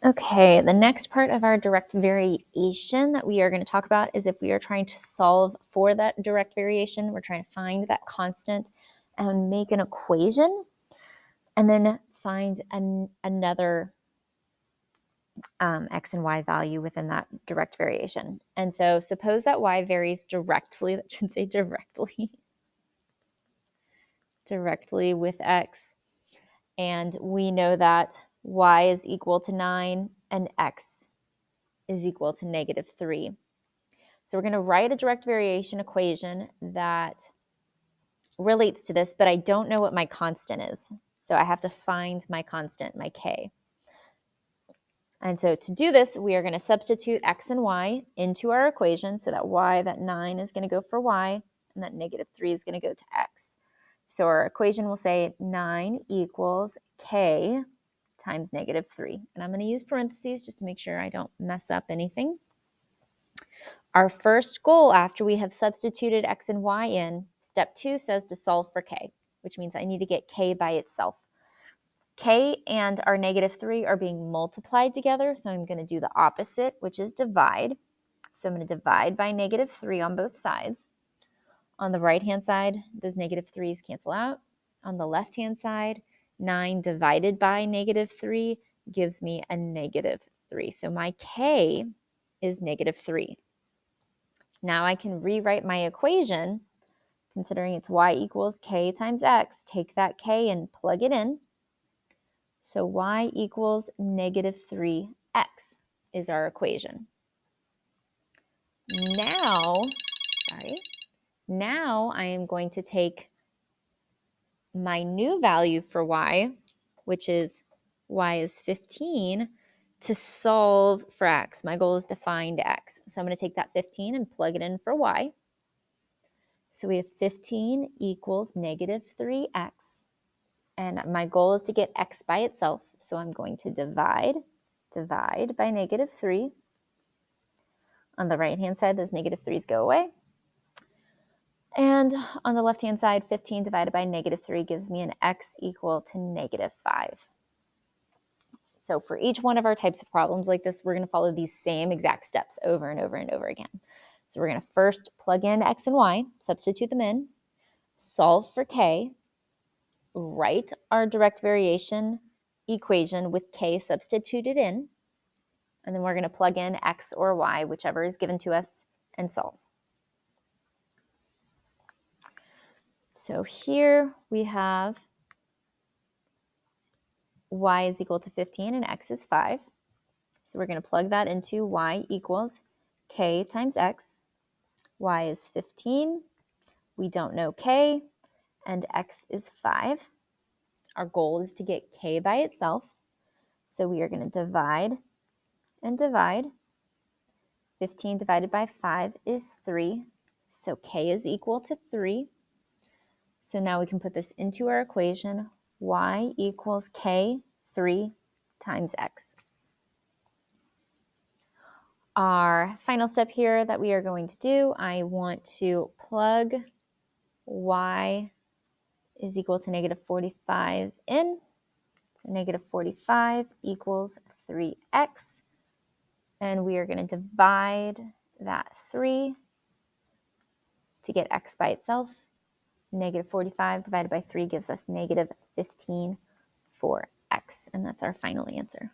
Okay, the next part of our direct variation that we are going to talk about is if we are trying to solve for that direct variation, we're trying to find that constant and make an equation, and then find another x and y value within that direct variation. And so suppose that y varies directly, that should say directly, directly with x, and we know that y is equal to 9 and x is equal to -3. So we're going to write a direct variation equation that relates to this, but I don't know what my constant is. So I have to find my constant, my k. And so to do this, we are going to substitute x and y into our equation so that that 9 is going to go for y, and that -3 is going to go to x. So our equation will say 9 equals k times -3. And I'm going to use parentheses just to make sure I don't mess up anything. Our first goal after we have substituted x and y in, step 2 says to solve for k, which means I need to get k by itself. K and our -3 are being multiplied together, so I'm going to do the opposite, which is divide. So I'm going to divide by -3 on both sides. On the right-hand side, those -3's cancel out. On the left-hand side, 9 divided by -3 gives me a -3. So my k is -3. Now I can rewrite my equation, considering it's y equals k times x. Take that k and plug it in. So y equals -3x is our equation. Now I am going to take my new value for y, which is y is 15, to solve for x. My goal is to find x. So I'm going to take that 15 and plug it in for y. So we have 15 equals -3x. And my goal is to get x by itself. So I'm going to divide by -3. On the right-hand side, those -3's go away. And on the left-hand side, 15 divided by -3 gives me an x equal to -5. So for each one of our types of problems like this, we're going to follow these same exact steps over and over and over again. So we're going to first plug in x and y, substitute them in, solve for k, write our direct variation equation with k substituted in, and then we're going to plug in x or y, whichever is given to us, and solve. So here we have y is equal to 15 and x is 5. So we're going to plug that into y equals k times x. Y is 15. We don't know k, and x is 5. Our goal is to get k by itself. So we are going to divide and divide. 15 divided by 5 is 3. So k is equal to 3. So now we can put this into our equation. Y equals k 3 times x. Our final step here that we are going to do, I want to plug y is equal to -45 in. So -45 equals 3x. And we are going to divide that 3 to get x by itself. -45 divided by 3 gives us -15 for x. And that's our final answer.